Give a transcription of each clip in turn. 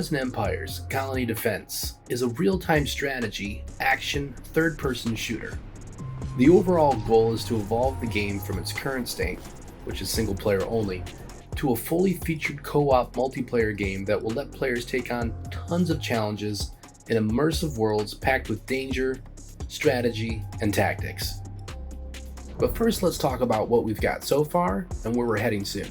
Stars and Empires: Colony Defense is a real-time strategy, action, third-person shooter. The overall goal is to evolve the game from its current state, which is single-player only, to a fully featured co-op multiplayer game that will let players take on tons of challenges in immersive worlds packed with danger, strategy, and tactics. But first, let's talk about what we've got so far and where we're heading soon.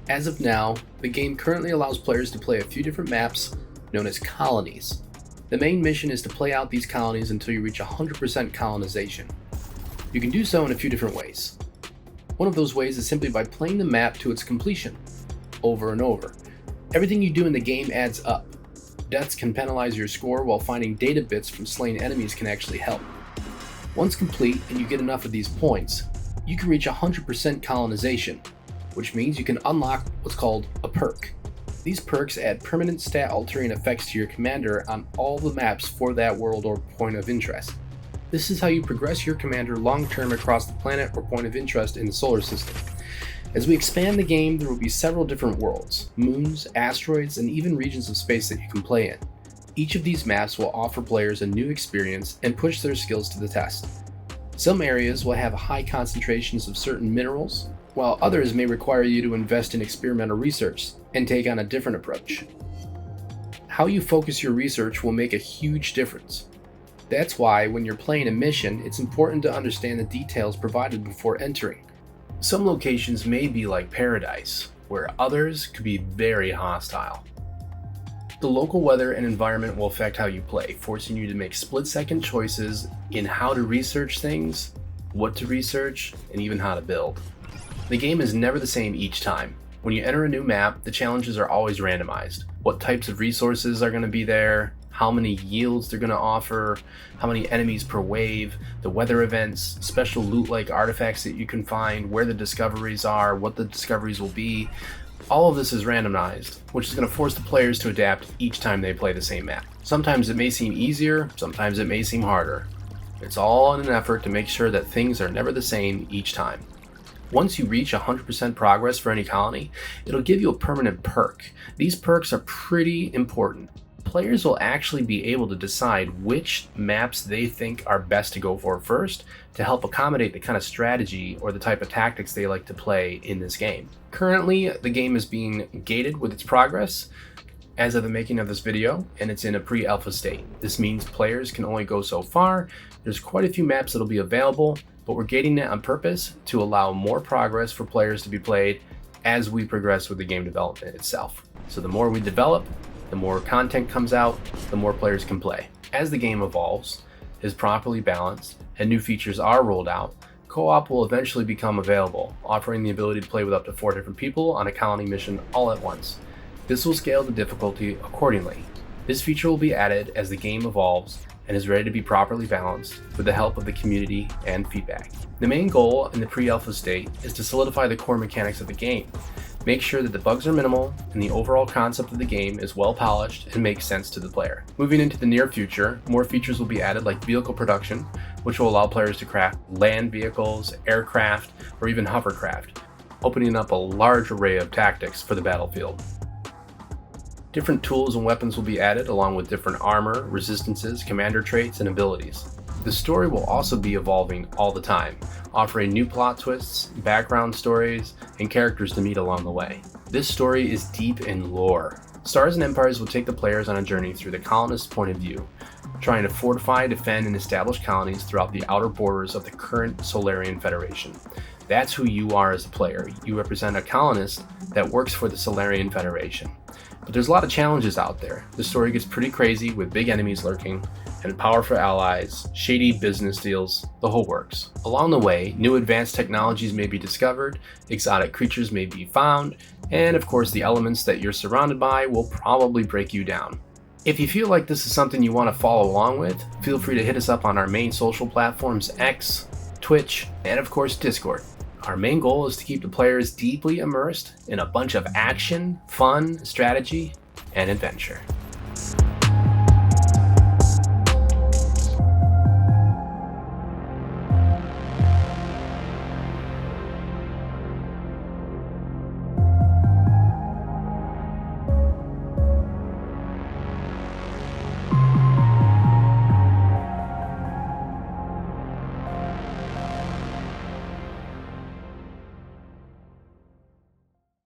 As of now, the game currently allows players to play a few different maps known as colonies. The main mission is to play out these colonies until you reach 100% colonization. You can do so in a few different ways. One of those ways is simply by playing the map to its completion, over and over. Everything you do in the game adds up. Deaths can penalize your score, while finding data bits from slain enemies can actually help. Once complete and you get enough of these points, you can reach 100% colonization, which means you can unlock what's called a perk. These perks add permanent stat altering effects to your commander on all the maps for that world or point of interest. This is how you progress your commander long term across the planet or point of interest in the solar system. As we expand the game, there will be several different worlds, moons, asteroids, and even regions of space that you can play in. Each of these maps will offer players a new experience and push their skills to the test. Some areas will have high concentrations of certain minerals, while others may require you to invest in experimental research and take on a different approach. How you focus your research will make a huge difference. That's why when you're playing a mission, it's important to understand the details provided before entering. Some locations may be like paradise, where others could be very hostile. The local weather and environment will affect how you play, forcing you to make split-second choices in how to research things, what to research, and even how to build. The game is never the same each time. When you enter a new map, the challenges are always randomized. What types of resources are going to be there, how many yields they're going to offer, how many enemies per wave, the weather events, special loot-like artifacts that you can find, where the discoveries are, what the discoveries will be. All of this is randomized, which is going to force the players to adapt each time they play the same map. Sometimes it may seem easier, sometimes it may seem harder. It's all in an effort to make sure that things are never the same each time. Once you reach 100% progress for any colony, it'll give you a permanent perk. These perks are pretty important. Players will actually be able to decide which maps they think are best to go for first to help accommodate the kind of strategy or the type of tactics they like to play in this game. Currently, the game is being gated with its progress as of the making of this video, and it's in a pre-alpha state. This means players can only go so far. There's quite a few maps that'll be available, but we're gating it on purpose to allow more progress for players to be played as we progress with the game development itself. So the more we develop, the more content comes out, the more players can play. As the game evolves, is properly balanced, and new features are rolled out, co-op will eventually become available, offering the ability to play with up to 4 different people on a colony mission all at once. This will scale the difficulty accordingly. This feature will be added as the game evolves and is ready to be properly balanced with the help of the community and feedback. The main goal in the pre-alpha state is to solidify the core mechanics of the game, make sure that the bugs are minimal and the overall concept of the game is well polished and makes sense to the player. Moving into the near future, more features will be added like vehicle production, which will allow players to craft land vehicles, aircraft, or even hovercraft, opening up a large array of tactics for the battlefield. Different tools and weapons will be added along with different armor, resistances, commander traits, and abilities. The story will also be evolving all the time, offering new plot twists, background stories, and characters to meet along the way. This story is deep in lore. Stars and Empires will take the players on a journey through the colonist's point of view, trying to fortify, defend, and establish colonies throughout the outer borders of the current Solarian Federation. That's who you are as a player. You represent a colonist that works for the Solarian Federation. But there's a lot of challenges out there. The story gets pretty crazy with big enemies lurking, and powerful allies, shady business deals, the whole works. Along the way, new advanced technologies may be discovered, exotic creatures may be found, and of course the elements that you're surrounded by will probably break you down. If you feel like this is something you want to follow along with, feel free to hit us up on our main social platforms X, Twitch, and of course Discord. Our main goal is to keep the players deeply immersed in a bunch of action, fun, strategy, and adventure.